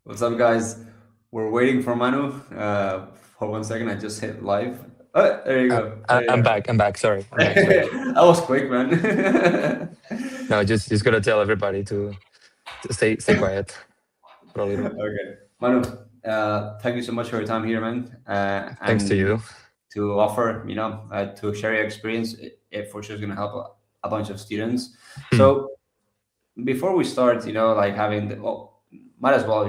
What's up, guys? We're waiting for Manu. For 1 second, I just hit live. Oh, there you go. There you I'm are. back. I'm back. Sorry, I'm back. Sorry. That was quick, man. No, just gotta tell everybody to stay quiet for a little. Okay, Manu. Thank you so much for your time here, man. Thanks to And you. to offer, to share your experience. It for sure is going to help a bunch of students. Hmm. So before we start, like having might as well,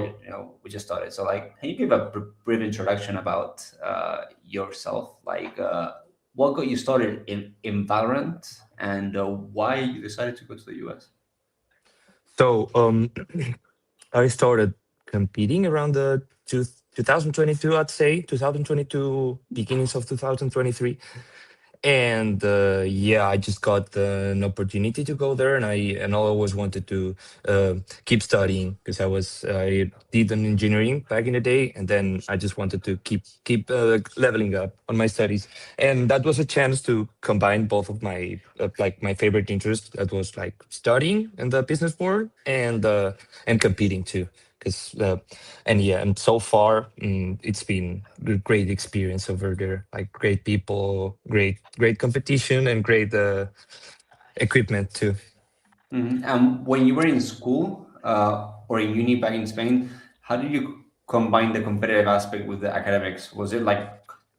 we just started. So, like, can you give a brief introduction about yourself? Like, what got you started in Valorant, and why you decided to go to the US? So I started competing around the 2022. I'd say 2022, beginnings of 2023. And yeah, I just got an opportunity to go there, and I always wanted to keep studying because I did an engineering back in the day, and then I just wanted to keep leveling up on my studies, and that was a chance to combine both of my like my favorite interests. That was like studying in the business world and competing too. Because and yeah, and so far it's been a great experience over there. Like great people, great competition, and great equipment too. And when you were in school or in uni back in Spain, how did you combine the competitive aspect with the academics? Was it like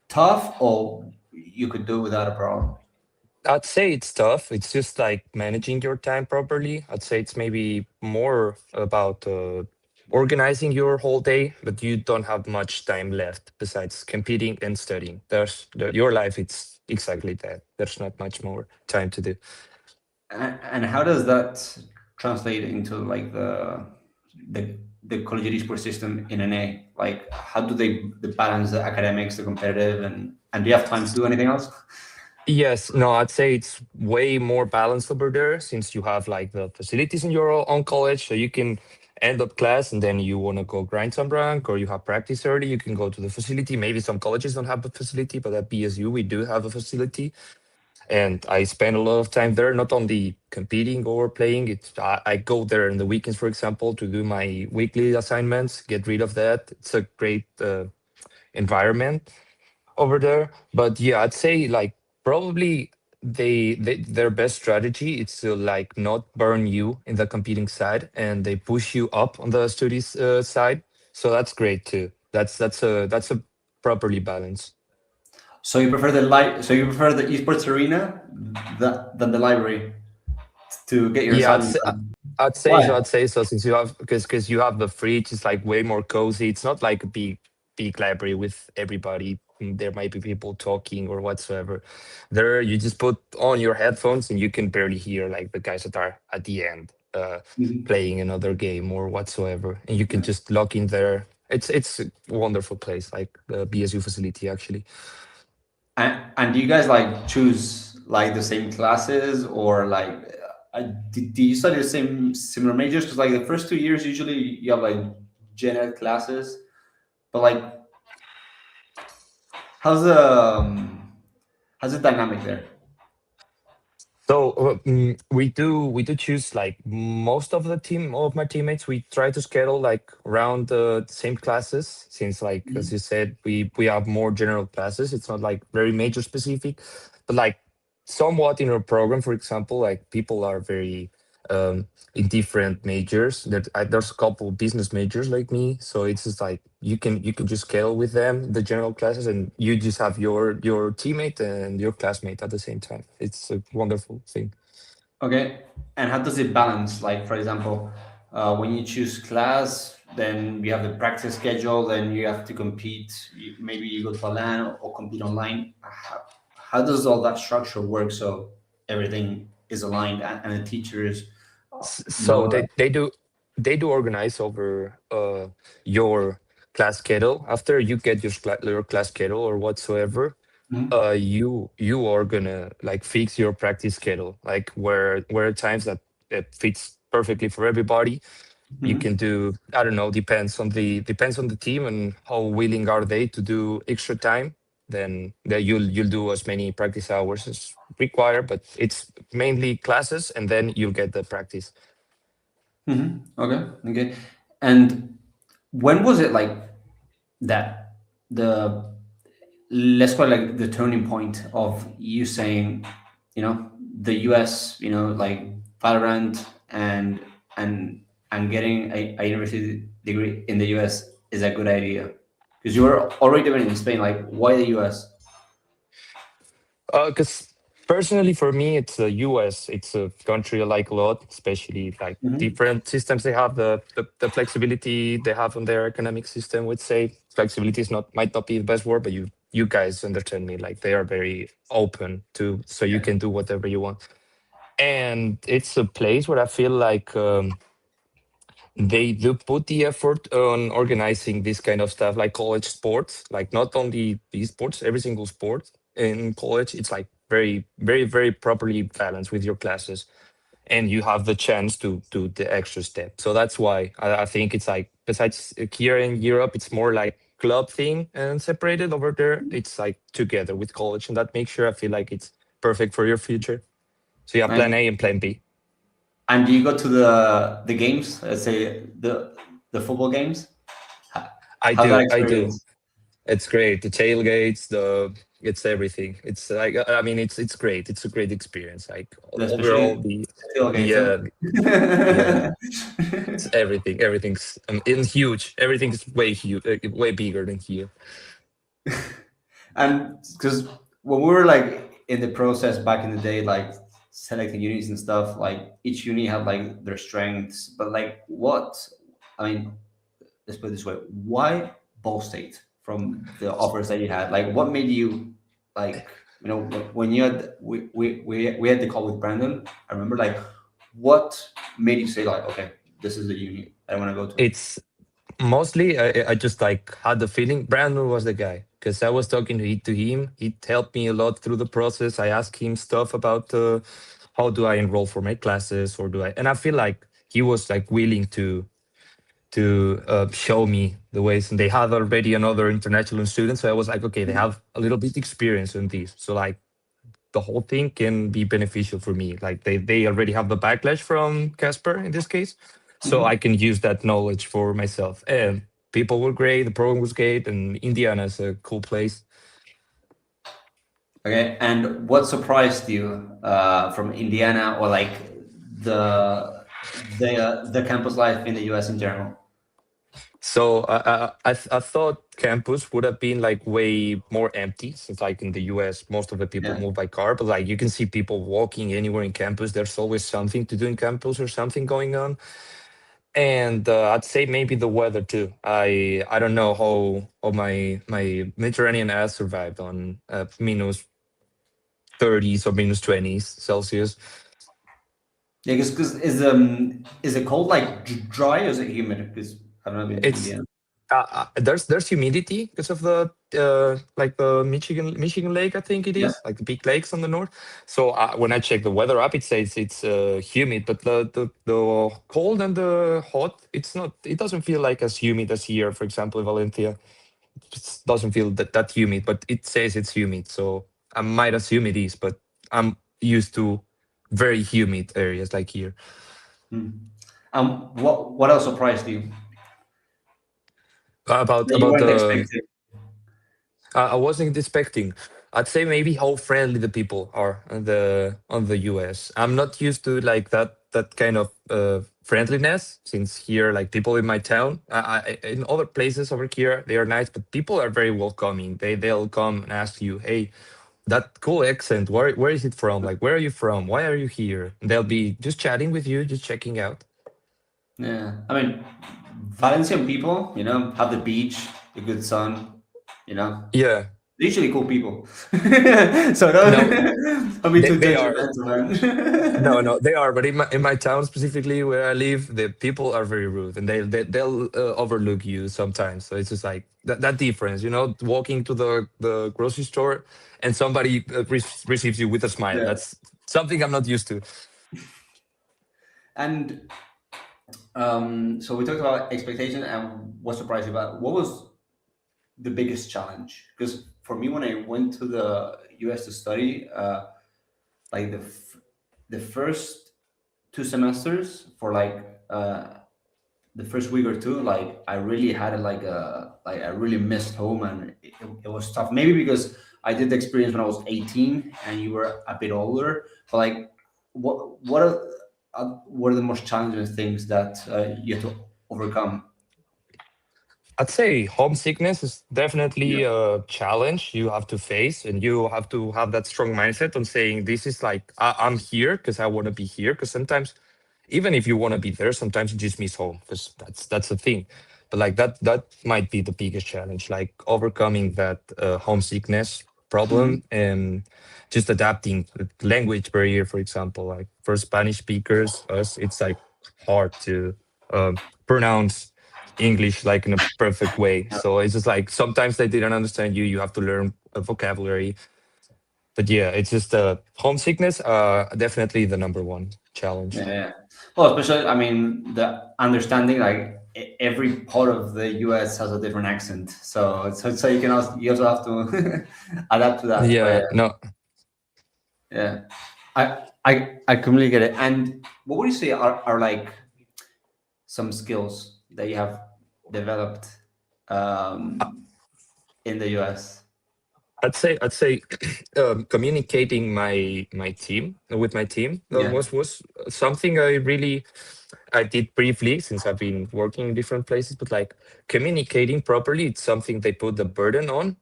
tough, or you could do without a problem? I'd say it's tough. It's just like managing your time properly. I'd say it's maybe more about organizing your whole day, but you don't have much time left besides competing and studying. Your life. It's exactly that. There's not much more time to do. And how does that translate into like the collegiate esports system in NA? Like, how do they balance the academics, the competitive, and do you have time to do anything else? Yes, no, I'd say it's way more balanced over there since you have like the facilities in your own college, so you can end up class and then you want to go grind some rank or you have practice early, you can go to the facility. Maybe some colleges don't have a facility, but at BSU we do have a facility, and I spend a lot of time there, not only competing or playing. I go there in the weekends, for example, to do my weekly assignments, get rid of that. It's a great environment over there. But yeah, I'd say like probably their best strategy is to like not burn you in the competing side, and they push you up on the studies side. So that's great too. That's a properly balanced. So you prefer the esports arena than the library to get your Yeah, assignment done. I'd say Why? so. I'd say so since you have because you have the fridge. It's like way more cozy. It's not like a big library with everybody. There might be people talking or whatsoever. There, you just put on your headphones and you can barely hear like the guys that are at the end Mhm. playing another game or whatsoever, and you can just log in there. It's a wonderful place, like the BSU facility actually. And do you guys like choose like the same classes, or like do you study the same similar majors? Because like the first 2 years usually you have like gen ed classes, but like how's the how's the dynamic there? So we do choose like most of the team of my teammates. We try to schedule like around the same classes since like as you said we have more general classes. It's not like very major specific, but like somewhat in our program, for example, like people are very in different majors. There's a couple of business majors like me, so it's just like you can just scale with them the general classes, and you just have your teammate and your classmate at the same time. It's a wonderful thing. Okay, and how does it balance? Like, for example, when you choose class, then you have the practice schedule, then you have to compete. Maybe you go to a LAN or compete online. How does all that structure work so everything is aligned and the teachers So know they do organize over your class schedule. After you get your class schedule or whatsoever, that? you are gonna like fix your practice schedule, like where times that it fits perfectly for everybody. You Mhm. can do, I don't know, depends on the team and how willing are they to do extra time. Then you'll do as many practice hours as required, but it's mainly classes and then you'll get the practice. Okay. Okay. And when was it like that the let's call it like the turning point of you saying, the US, like Valorant and getting a university degree in the US is a good idea? Because you were already doing it in Spain. Like, why the US? Because personally, for me, it's the US. It's a country I like a lot, especially like Hmm. different systems they have, the flexibility they have on their economic system. Would say flexibility is not might not be the best word, but you guys understand me. Like they are very open to, so you Yeah. can do whatever you want, and it's a place where I feel like. They do put the effort on organizing this kind of stuff like college sports, like not only esports, every single sport in college, it's like very properly balanced with your classes, and you have the chance to do the extra step. So that's why I think it's like, besides here in Europe, it's more like club thing and separated. Over there it's like together with college, and that makes sure I feel like it's perfect for your future. So yeah, Nice. plan A and plan B. And do you go to the games? Let's say the football games. How- I How's that do, I do. experience? It's great. The tailgates, it's everything. It's like, I mean, it's great. It's a great experience. Like overall, Especially tailgates, huh? the yeah, it's everything. Everything's in huge. Everything's way huge, way bigger than here. And because when we were like in the process back in the day, like selecting unis and stuff, like each uni had like their strengths, but like I mean, let's put it this way: why Ball State from the offers that you had? Like, what made you like, when you had we had the call with Brandon? I remember like, what made you say like, okay, this is the uni I want to go to? It's mostly I just like had the feeling Brandon was the guy, because I was talking to him. He helped me a lot through the process. I asked him stuff about how do I enroll for my classes, or do I, and I feel like he was like willing to show me the ways, and they had already another international student, so I was like, okay, they have a little bit experience in this, so like the whole thing can be beneficial for me. Like they already have the backlash from Casper in this case, so I Mhm. can use that knowledge for myself. And people were great, the program was great, and Indiana is a cool place. Okay, and what surprised you from Indiana, or like the campus life in the U.S. in general? So I thought campus would have been like way more empty, since like in the US most of the people Yeah. move by car, but like you can see people walking anywhere in campus. There's always something to do in campus or something going on. And I'd say maybe the weather too. I don't know how my Mediterranean ass survived on minus 30s or minus 20s Celsius. Yeah, because is it cold like dry, or is it humid? Because I've never been to It's Indiana. there's humidity because of the like the Michigan Lake, I think it Yeah. is, like the big lakes on the north. So when I check the weather app, it says it's humid, but the cold and the hot, it's not. It doesn't feel like as humid as here, for example, in Valencia. It just doesn't feel that humid, but it says it's humid. So I might assume it is, but I'm used to very humid areas like here. Hmm. What else surprised you About that you about weren't the expecting? I wasn't expecting. I'd say maybe how friendly the people are on the US. I'm not used to like that kind of friendliness, since here like people in my town, in other places over here they are nice, but people are very welcoming. They'll come and ask you, hey, that cool accent, where is it from? Like, where are you from? Why are you here? And they'll be just chatting with you, just checking out. Yeah, I mean, Valencian people, have the beach, the good sun, you know, Yeah. usually cool people. So No, don't be too they are. judgmental, man. No, they are. But in my town specifically where I live, the people are very rude, and they'll overlook you sometimes. So it's just like that difference, walking to the grocery store and somebody receives you with a smile. Yeah. That's something I'm not used to. And so we talked about expectation and what surprised you. About what was the biggest challenge? Because for me, when I went to the US to study, like the first 2 semesters for like the first week or two, like I really had it like I really missed home, and it was tough. Maybe because I did the experience when I was 18 and you were a bit older. But like, what are the most challenging things that you have to overcome? I'd say homesickness is Yeah. definitely a challenge you have to face, and you have to have that strong mindset on saying this is like I'm here because I want to be here. Because sometimes, even if you want to be there, sometimes you just miss home because that's the thing. But like that might be the biggest challenge, like overcoming that homesickness Mhm. problem and just adapting the language barrier. For example, like for Spanish speakers, us, it's like hard to pronounce English like in a perfect way. Yeah. So it's just like sometimes they didn't understand you. You have to learn a vocabulary. But yeah, it's just homesickness. Definitely the number one challenge. Yeah, yeah. Well, especially, I mean, the understanding like every part of the US has a different accent, so you also have to adapt to that. But Yeah, no, yeah, I completely get it. And what would you say are like some skills that you have developed um, in the US? I'd say communicating my team with my team Yeah. was something I did briefly since I've been working in different places. But like communicating properly, it's something they put the burden on.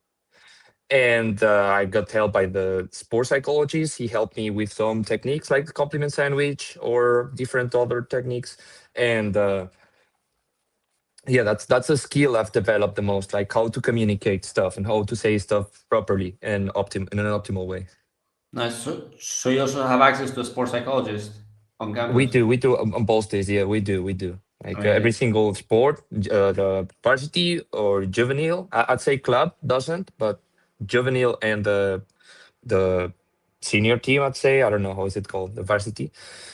And I got help by the sports psychologist. He helped me with some techniques like the compliment sandwich or different other techniques. And yeah, that's a skill I've developed the most, like how to communicate stuff and how to say stuff properly and in an optimal way. Nice. So you also have access to a sports psychologist on campus. We do on both days. Yeah, we do. Like every Amazing. single sport, the varsity or juvenile, I'd say club doesn't, but juvenile and the senior team, I'd say, I don't know how is it called, the varsity.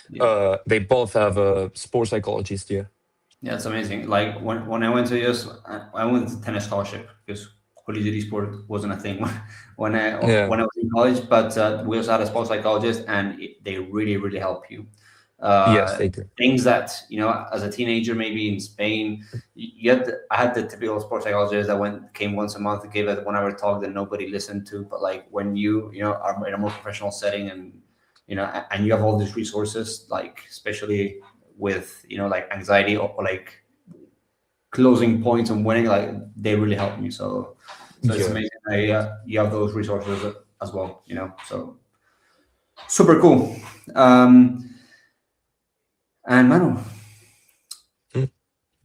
Yeah. They both have a sports psychologist. Yeah. Yeah, it's amazing. Like when I went to US, I went to tennis scholarship because collegiate sport wasn't a thing Yeah. when I was in college. But we also had a sports psychologist, and they really help you. Yes, Uh, they do. Things that as a teenager, maybe in Spain, I had the typical sports psychologist that came once a month, gave a 1 hour talk that nobody listened to. But like when you are in a more professional setting, and and you have all these resources, like especially with like anxiety, or like closing points and winning, like they really help me. So it's Yeah. amazing that you have those resources as well. So super cool. um and Manu, Mm.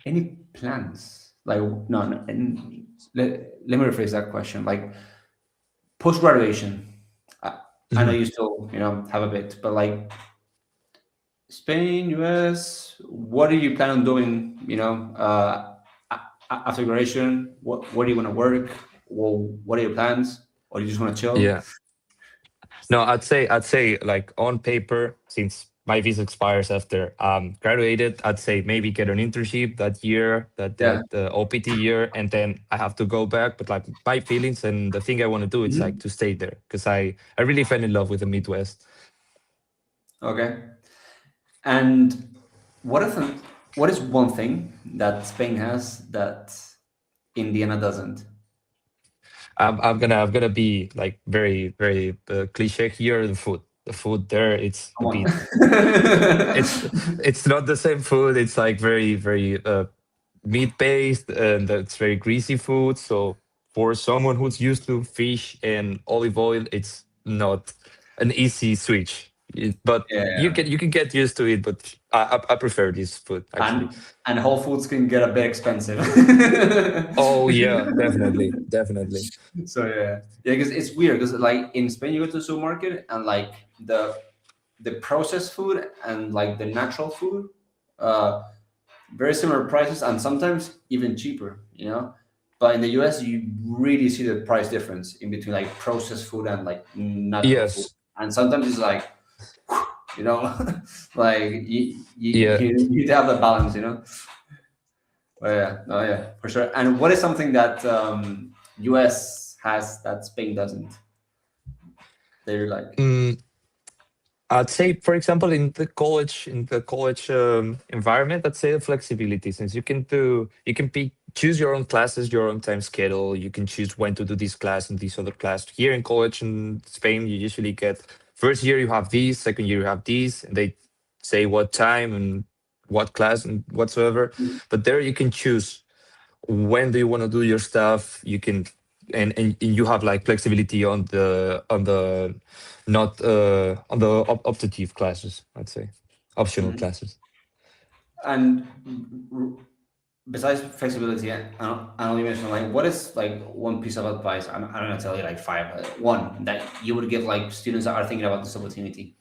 any plans, like, no, and let me rephrase that question, like post graduation. I know Mhm. you still have a bit, but like Spain, US, what do you plan on doing, after graduation? What do you want to work? Well, what are your plans? Or you just want to chill? Yeah. No, I'd say like on paper, since my visa expires after graduated, I'd say maybe get an internship that year, Yeah. that OPT year, and then I have to go back. But like my feelings and the thing I want to do, it's like Mhm. to stay there because I really fell in love with the Midwest. Okay. And what is what is one thing that Spain has that Indiana doesn't? I'm gonna be like very cliche here. The food there, it's a Come on. bit. It's it's not the same food. It's like very meat based and it's very greasy food. So for someone who's used to fish and olive oil, it's not an easy switch. But Yeah. you can get used to it. But I prefer this food actually. And Whole Foods can get a bit expensive. Oh yeah, definitely. So yeah, because it's weird, because like in Spain you go to the supermarket, and like the processed food and like the natural food, uh very similar prices, and sometimes even cheaper, but in the US you really see the price difference in between like processed food and like natural food, Yes, and sometimes it's like, you know like yeah. you need to have the balance. But yeah, no, yeah, for sure. And what is something that US has that Spain doesn't, that you like? Mm, I'd say, for example, in the college environment, I'd say the flexibility, since you can pick, choose your own classes, your own time schedule. You can choose when to do this class and this other class. Here in college in Spain, you usually get first year you have these, second year you have these, and they say what time and what class and whatsoever. But there you can choose when do you want to do your stuff. You can and you have like flexibility on the not on the optative classes, I'd say, optional Mhm. classes. And besides flexibility, I only mentioned like what is like one piece of advice? I'm gonna tell you like five. One that you would give like students that are thinking about this opportunity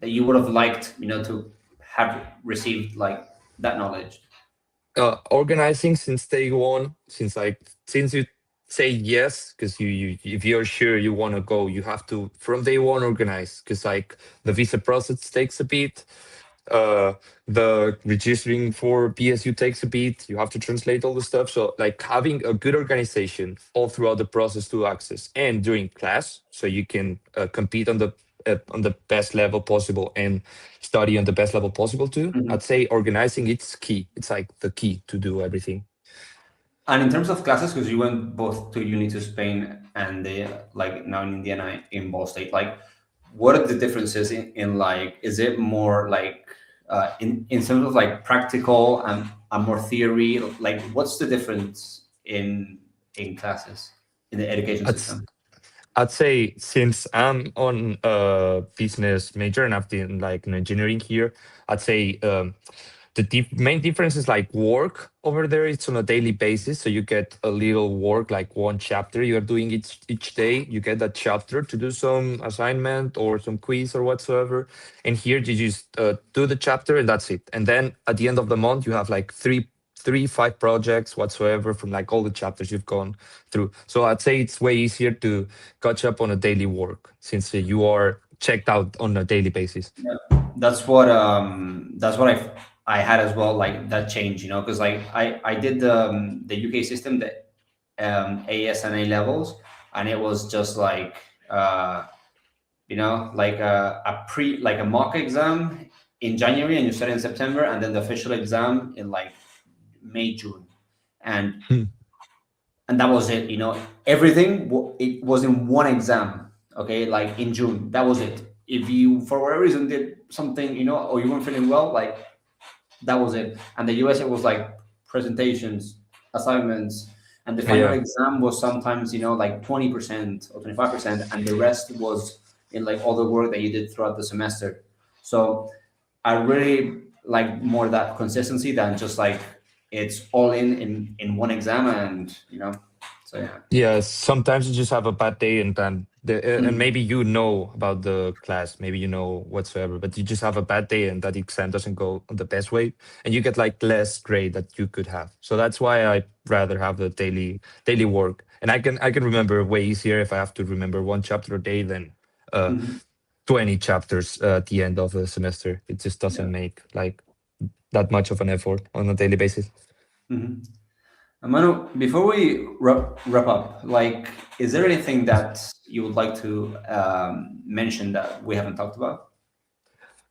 that you would have liked, to have received like that knowledge. Organizing since day one, since you say yes, because you if you're sure you want to go, you have to from day one organize, because like the visa process takes a bit. uh the registering for PSU takes a bit. You have to translate all the stuff. So like having a good organization all throughout the process to access and during class, so you can compete on the best level possible and study on the best level possible too. Mhm. I'd say organizing it's key. It's like the key to do everything. And in terms of classes, because you went both to uni to Spain and like now in Indiana in Ball State, like what are the differences in like is it more like in terms of like practical and more theory? Like what's the difference in classes in the education I'd system? I'd say since I'm on a business major and I've been like in engineering here, I'd say the main difference is like work over there. It's on a daily basis, so you get a little work, like one chapter you are doing each day. You get that chapter to do some assignment or some quiz or whatsoever. And here you just do the chapter and that's it. And then at the end of the month, you have like five projects whatsoever from like all the chapters you've gone through. So I'd say it's way easier to catch up on a daily work since you are checked out on a daily basis. Yeah, that's what I had as well, like that change, because like I did the UK system, the AS and A levels, and it was just like like a mock exam in January and you study in September, and then the official exam in like May, June, and and that was it. Everything it was in one exam. Okay, like in June, that was it. If you for whatever reason did something, or you weren't feeling well, like that was it. And the US, it was like presentations, assignments, and the final Yeah. exam was sometimes like 20% or 25%, and the rest was in like all the work that you did throughout the semester. So I really like more that consistency than just like it's all in one exam, and so yeah. Yeah, sometimes you just have a bad day and then and Mhm. maybe you know about the class, maybe you know whatsoever, but you just have a bad day and that exam doesn't go on the best way and you get like less grade that you could have. So that's why I rather have the daily work. And I can remember way easier if I have to remember one chapter a day than uh Mhm. 20 chapters at the end of a semester. It just Yeah. doesn't make like that much of an effort on a daily basis. Mhm. Manu, before we wrap up, like, is there anything that you would like to mention that we haven't talked about?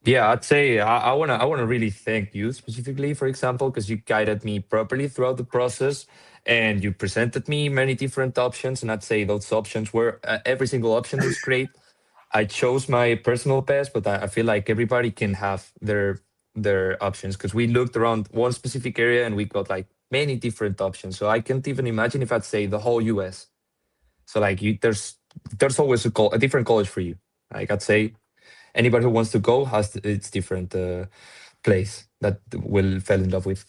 Yeah, I'd say I wanna really thank you specifically, for example, because you guided me properly throughout the process, and you presented me many different options. And I'd say those options were every single option was great. I chose my personal best, but I feel like everybody can have their options because we looked around one specific area and we got like many different options. So I can't even imagine if I'd say the whole US. So like there's always a different college for you. Like I'd say anybody who wants to go has its different place that will fall in love with.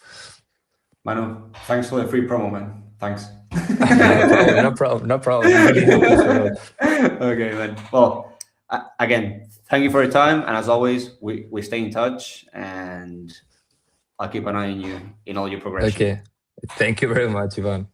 Manu, thanks for the free promo, man. Thanks. No problem, no problem, no problem. It really helped us a lot. Okay, man. Well, again, thank you for your time, and as always, we stay in touch, and I'll keep an eye on you in all your progression. Okay, thank you very much, Ivan.